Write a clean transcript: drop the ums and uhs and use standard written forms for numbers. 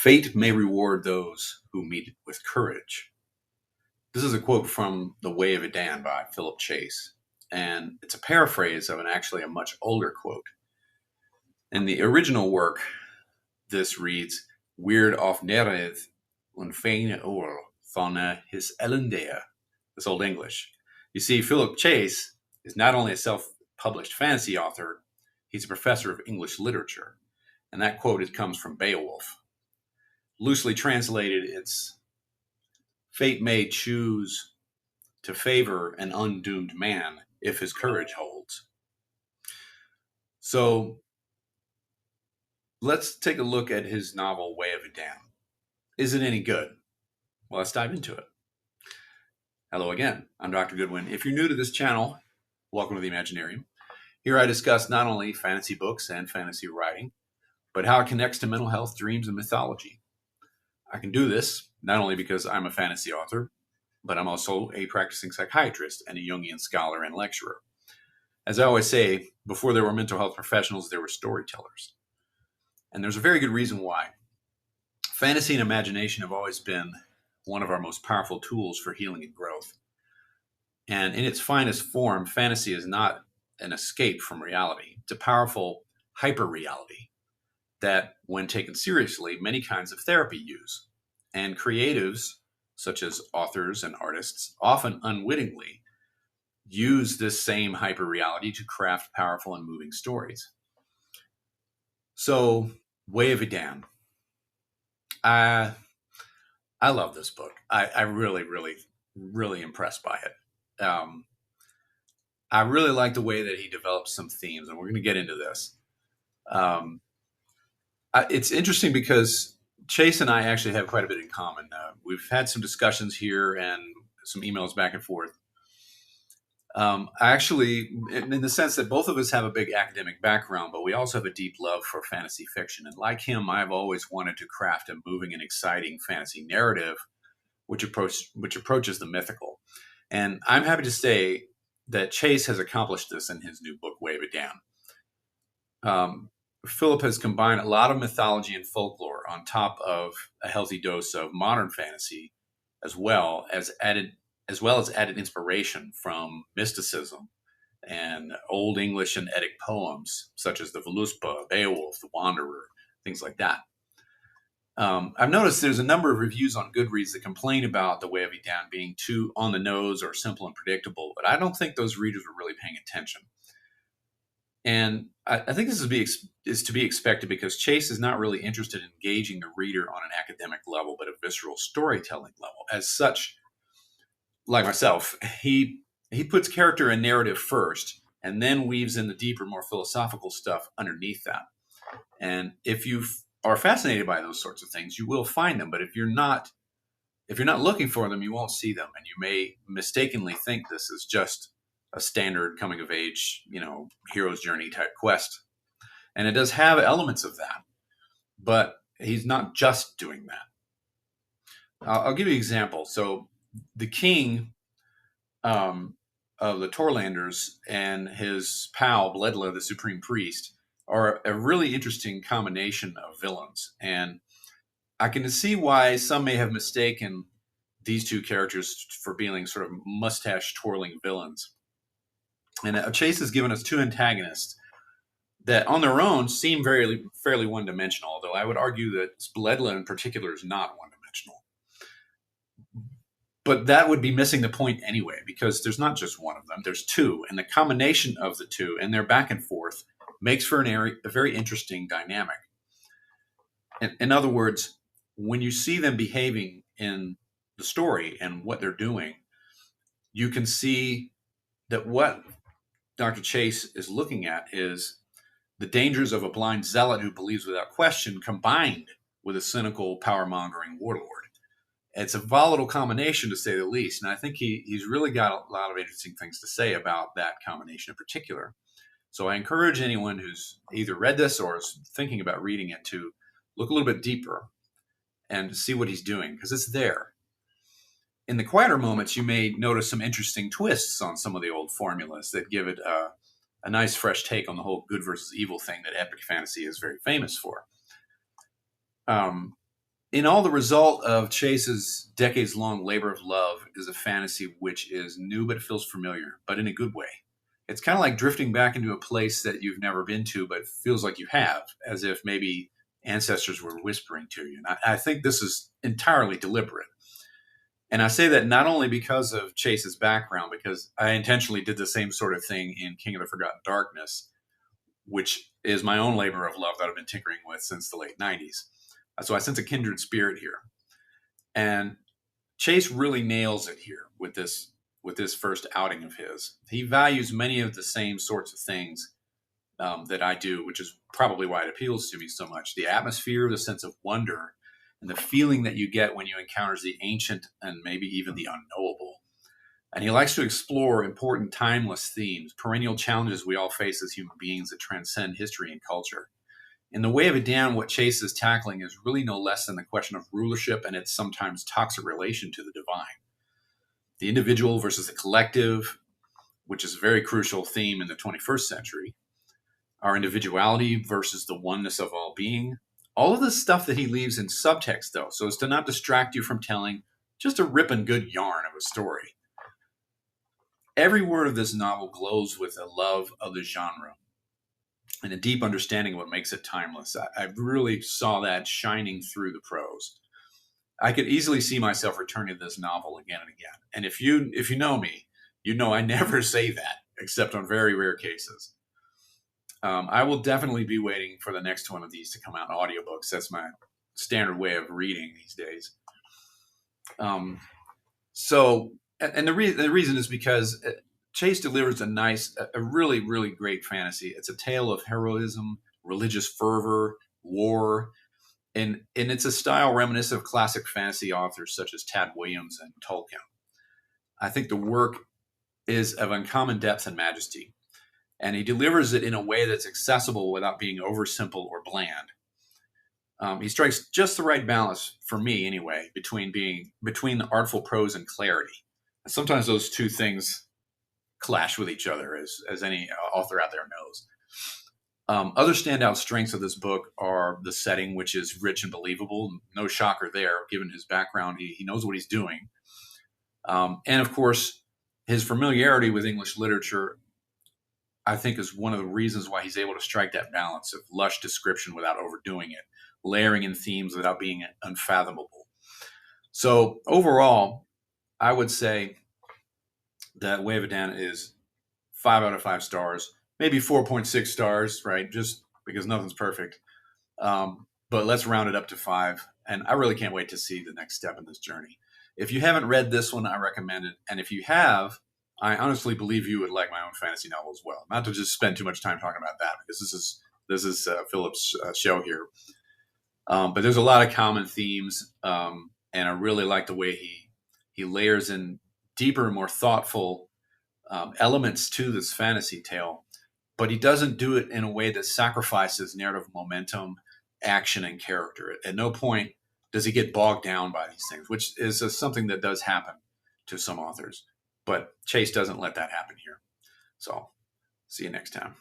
Fate may reward those who meet it with courage. This is a quote from The Way of Edan by Philip Chase, and it's a paraphrase of actually a much older quote. In the original work, this reads, Weird of nereth un feine oor van his elendea. This Old English. You see, Philip Chase is not only a self-published fantasy author, he's a professor of English literature. And that quote comes from Beowulf. Loosely translated, it's fate may choose to favor an undoomed man if his courage holds. So let's take a look at his novel, Way of Edan. Is it any good? Well, let's dive into it. Hello again, I'm Dr. Goodwin. If you're new to this channel, welcome to the Imaginarium. Here I discuss not only fantasy books and fantasy writing, but how it connects to mental health, dreams, and mythology. I can do this not only because I'm a fantasy author, but I'm also a practicing psychiatrist and a Jungian scholar and lecturer. As I always say, before there were mental health professionals, there were storytellers. And there's a very good reason why. Fantasy and imagination have always been one of our most powerful tools for healing and growth. And in its finest form, fantasy is not an escape from reality. It's a powerful hyper-reality that, when taken seriously, many kinds of therapy use. And creatives, such as authors and artists, often unwittingly use this same hyper-reality to craft powerful and moving stories. So, Way of Edan. I love this book. I really impressed by it. I really like the way that he develops some themes, and we're going to get into this. It's interesting because Chase and I actually have quite a bit in common. We've had some discussions here and some emails back and forth. Actually, in the sense that both of us have a big academic background, but we also have a deep love for fantasy fiction. And like him, I've always wanted to craft a moving and exciting fantasy narrative which approaches the mythical. And I'm happy to say that Chase has accomplished this in his new book, Way of Edan. Philip has combined a lot of mythology and folklore on top of a healthy dose of modern fantasy, as well as added inspiration from mysticism and Old English and Eddic poems, such as the Völuspá, Beowulf, the Wanderer, things like that. I've noticed there's a number of reviews on Goodreads that complain about The Way of Edan being too on the nose or simple and predictable, but I don't think those readers were really paying attention. And I think this is to be expected because Chase is not really interested in engaging the reader on an academic level, but a visceral storytelling level. As such, like myself, he puts character and narrative first, and then weaves in the deeper, more philosophical stuff underneath that. And if you are fascinated by those sorts of things, you will find them. But if you're not looking for them, you won't see them, and you may mistakenly think this is just a standard coming of age, hero's journey type quest. And it does have elements of that, but he's not just doing that. I'll give you an example. So the king of the Torlanders and his pal, Bledla, the supreme priest, are a really interesting combination of villains. And I can see why some may have mistaken these two characters for being sort of mustache-twirling villains. And Chase has given us two antagonists that on their own seem fairly one-dimensional, although I would argue that Bledla in particular is not one-dimensional. But that would be missing the point anyway, because there's not just one of them, there's two. And the combination of the two and their back and forth makes for a very interesting dynamic. In other words, when you see them behaving in the story and what they're doing, you can see that what Dr. Chase is looking at is the dangers of a blind zealot who believes without question, combined with a cynical, power-mongering warlord. It's a volatile combination, to say the least, and I think he's really got a lot of interesting things to say about that combination in particular. So I encourage anyone who's either read this or is thinking about reading it to look a little bit deeper and see what he's doing, because it's there. In the quieter moments, you may notice some interesting twists on some of the old formulas that give it a nice fresh take on the whole good versus evil thing that epic fantasy is very famous for. In all, the result of Chase's decades-long labor of love is a fantasy which is new but feels familiar, but in a good way. It's kind of like drifting back into a place that you've never been to, but feels like you have, as if maybe ancestors were whispering to you. And I think this is entirely deliberate. And I say that not only because of Chase's background, because I intentionally did the same sort of thing in King of the Forgotten Darkness, which is my own labor of love that I've been tinkering with since the late 90s. So I sense a kindred spirit here. And Chase really nails it here with this first outing of his. He values many of the same sorts of things that I do, which is probably why it appeals to me so much. The atmosphere, the sense of wonder, and the feeling that you get when you encounter the ancient and maybe even the unknowable. And he likes to explore important timeless themes, perennial challenges we all face as human beings that transcend history and culture. In The Way of Edan, what Chase is tackling is really no less than the question of rulership and its sometimes toxic relation to the divine. The individual versus the collective, which is a very crucial theme in the 21st century. Our individuality versus the oneness of all being. All of the stuff that he leaves in subtext, though, so as to not distract you from telling just a ripping good yarn of a story. Every word of this novel glows with a love of the genre and a deep understanding of what makes it timeless. I really saw that shining through the prose. I could easily see myself returning to this novel again and again. And if you know me, you know I never say that, except on very rare cases. I will definitely be waiting for the next one of these to come out in audiobooks. That's my standard way of reading these days. And the reason is because Chase delivers a really, really great fantasy. It's a tale of heroism, religious fervor, war, and it's a style reminiscent of classic fantasy authors such as Tad Williams and Tolkien. I think the work is of uncommon depth and majesty, and he delivers it in a way that's accessible without being oversimple or bland. He strikes just the right balance, for me anyway, between the artful prose and clarity. And sometimes those two things clash with each other, as any author out there knows. Other standout strengths of this book are the setting, which is rich and believable. No shocker there, given his background. He knows what he's doing. And of course, his familiarity with English literature, I think, is one of the reasons why he's able to strike that balance of lush description without overdoing it, layering in themes without being unfathomable. So overall, I would say that Way of Edan is 5 out of 5 stars, maybe 4.6 stars, right? Just because nothing's perfect. But let's round it up to 5. And I really can't wait to see the next step in this journey. If you haven't read this one, I recommend it. And if you have, I honestly believe you would like my own fantasy novel as well. Not to just spend too much time talking about that, because this is Philip's show here. But there's a lot of common themes, and I really like the way he layers in deeper, more thoughtful elements to this fantasy tale, but he doesn't do it in a way that sacrifices narrative momentum, action, and character. At no point does he get bogged down by these things, which is something that does happen to some authors. But Chase doesn't let that happen here. So, see you next time.